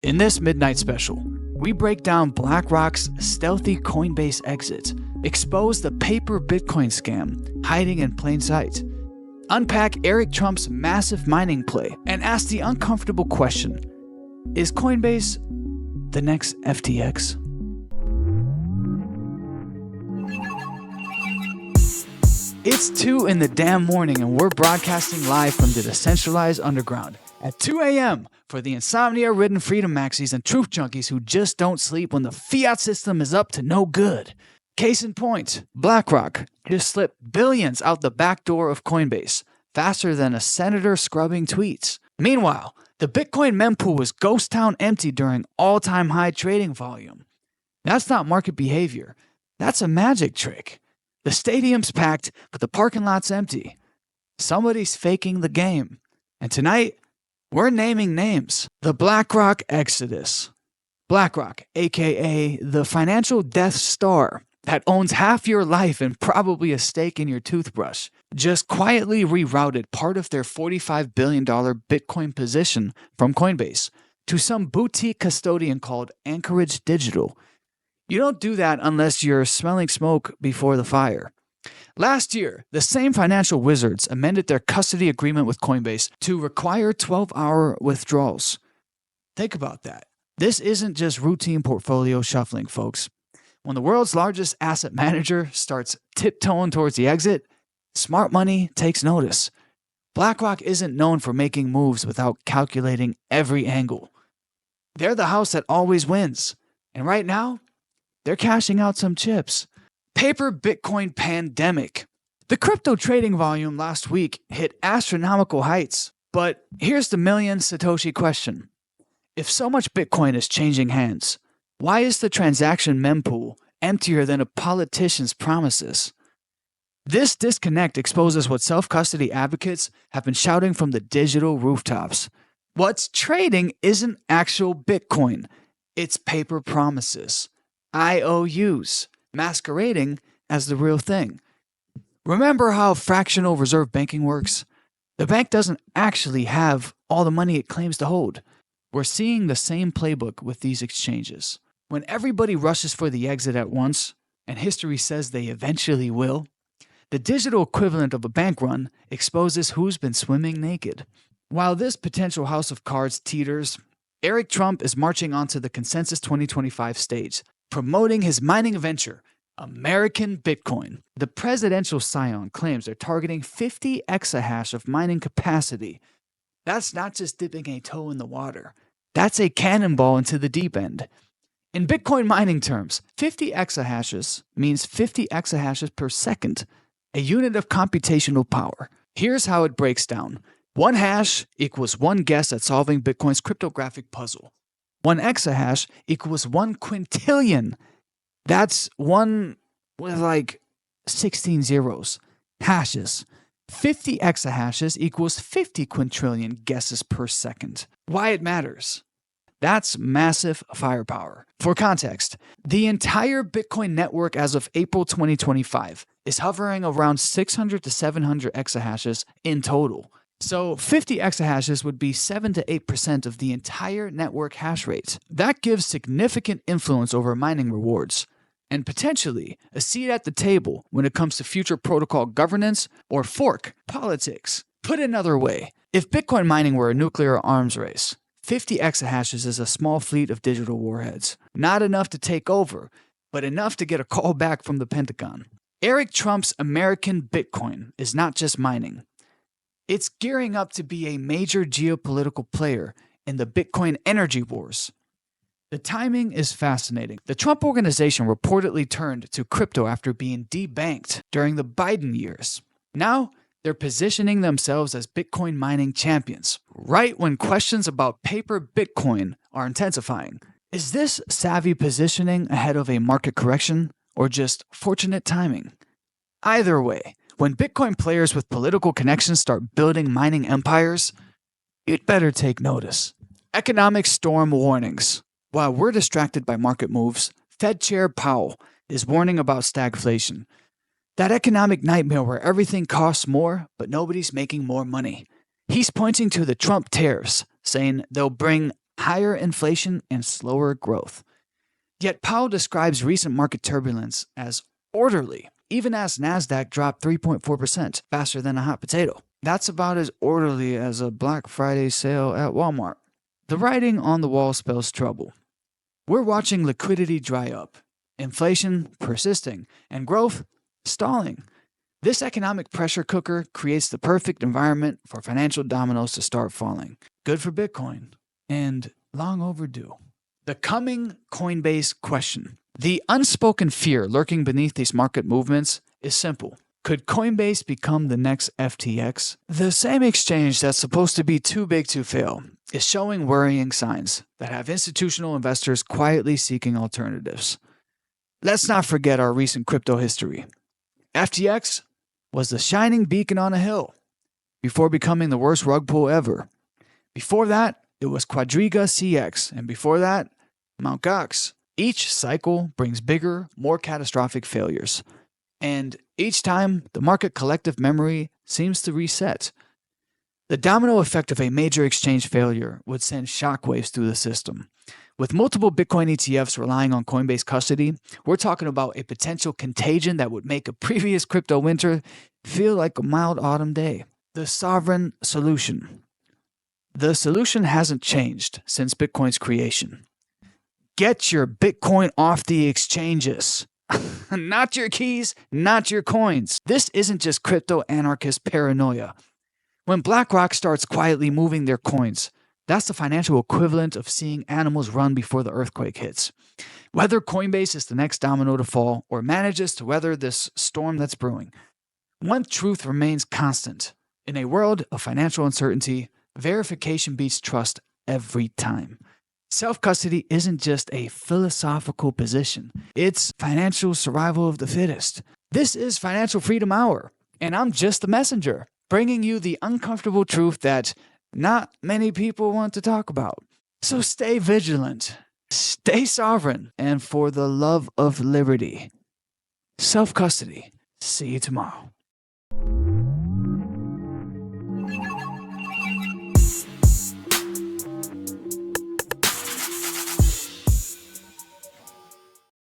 In this midnight special, we break down BlackRock's stealthy Coinbase exit, expose the paper Bitcoin scam hiding in plain sight, unpack Eric Trump's massive mining play, and ask the uncomfortable question: is Coinbase the next FTX? It's 2 in the damn morning and we're broadcasting live from the decentralized underground at 2 a.m. for the insomnia-ridden freedom maxis and truth junkies who just don't sleep when the fiat system is up to no good. Case in point, BlackRock just slipped billions out the back door of Coinbase, faster than a senator scrubbing tweets. Meanwhile, the Bitcoin mempool was ghost town empty during all-time high trading volume. That's not market behavior. That's a magic trick. The stadium's packed, but the parking lot's empty. Somebody's faking the game. And tonight, we're naming names. The BlackRock Exodus. BlackRock, aka the financial Death Star that owns half your life and probably a stake in your toothbrush, just quietly rerouted part of their $45 billion Bitcoin position from Coinbase to some boutique custodian called Anchorage Digital. You don't do that unless you're smelling smoke before the fire. Last year, the same financial wizards amended their custody agreement with Coinbase to require 12-hour withdrawals. Think about that. This isn't just routine portfolio shuffling, folks. When the world's largest asset manager starts tiptoeing towards the exit, smart money takes notice. BlackRock isn't known for making moves without calculating every angle. They're the house that always wins. And right now, they're cashing out some chips. Paper Bitcoin pandemic. The crypto trading volume last week hit astronomical heights. But here's the million Satoshi question. If so much Bitcoin is changing hands, why is the transaction mempool emptier than a politician's promises? This disconnect exposes what self-custody advocates have been shouting from the digital rooftops. What's trading isn't actual Bitcoin. It's paper promises. IOUs, masquerading as the real thing. Remember how fractional reserve banking works? The bank doesn't actually have all the money it claims to hold. We're seeing the same playbook with these exchanges. When everybody rushes for the exit at once, and history says they eventually will, the digital equivalent of a bank run exposes who's been swimming naked. While this potential house of cards teeters, Eric Trump is marching onto the Consensus 2025 stage, promoting his mining venture, American Bitcoin. The presidential scion claims they're targeting 50 exahash of mining capacity. That's not just dipping a toe in the water. That's a cannonball into the deep end. In Bitcoin mining terms, 50 exahashes means 50 exahashes per second, a unit of computational power. Here's how it breaks down. 1 hash equals 1 guess at solving Bitcoin's cryptographic puzzle. 1 exahash equals 1 quintillion. That's 1 with like 16 zeros. Hashes. 50 exahashes equals 50 quintillion guesses per second. Why it matters? That's massive firepower. For context, the entire Bitcoin network as of April 2025 is hovering around 600 to 700 exahashes in total. So 50 exahashes would be 7 to 8% of the entire network hash rate. That gives significant influence over mining rewards, and potentially a seat at the table when it comes to future protocol governance or fork politics. Put another way, if Bitcoin mining were a nuclear arms race, 50 exahashes is a small fleet of digital warheads. Not enough to take over, but enough to get a call back from the Pentagon. Eric Trump's American Bitcoin is not just mining. It's gearing up to be a major geopolitical player in the Bitcoin energy wars. The timing is fascinating. The Trump organization reportedly turned to crypto after being debanked during the Biden years. Now, they're positioning themselves as Bitcoin mining champions, right when questions about paper Bitcoin are intensifying. Is this savvy positioning ahead of a market correction, or just fortunate timing? Either way, when Bitcoin players with political connections start building mining empires, you'd better take notice. Economic storm warnings. While we're distracted by market moves, Fed Chair Powell is warning about stagflation. That economic nightmare where everything costs more, but nobody's making more money. He's pointing to the Trump tariffs, saying they'll bring higher inflation, and slower growth. Yet Powell describes recent market turbulence as orderly, even as NASDAQ dropped 3.4% faster than a hot potato. That's about as orderly as a Black Friday sale at Walmart. The writing on the wall spells trouble. We're watching liquidity dry up, inflation persisting, and growth stalling. This economic pressure cooker creates the perfect environment for financial dominoes to start falling. Good for Bitcoin, and long overdue. The coming Coinbase question. The unspoken fear lurking beneath these market movements is simple. Could Coinbase become the next FTX? The same exchange that's supposed to be too big to fail is showing worrying signs that have institutional investors quietly seeking alternatives. Let's not forget our recent crypto history. FTX was the shining beacon on a hill before becoming the worst rug pull ever. Before that, it was Quadriga CX, and before that, Mt. Gox. Each cycle brings bigger, more catastrophic failures. And each time, the market collective memory seems to reset. The domino effect of a major exchange failure would send shockwaves through the system. With multiple Bitcoin ETFs relying on Coinbase custody, we're talking about a potential contagion that would make a previous crypto winter feel like a mild autumn day. The sovereign solution. The solution hasn't changed since Bitcoin's creation. Get your Bitcoin off the exchanges. Not your keys, not your coins. This isn't just crypto anarchist paranoia. When BlackRock starts quietly moving their coins, that's the financial equivalent of seeing animals run before the earthquake hits. Whether Coinbase is the next domino to fall or manages to weather this storm that's brewing, one truth remains constant. In a world of financial uncertainty, verification beats trust every time. Self-custody isn't just a philosophical position. It's financial survival of the fittest. This is Financial Freedom Hour, and I'm just the messenger, bringing you the uncomfortable truth that not many people want to talk about. So stay vigilant, stay sovereign, and for the love of liberty, self-custody. See you tomorrow.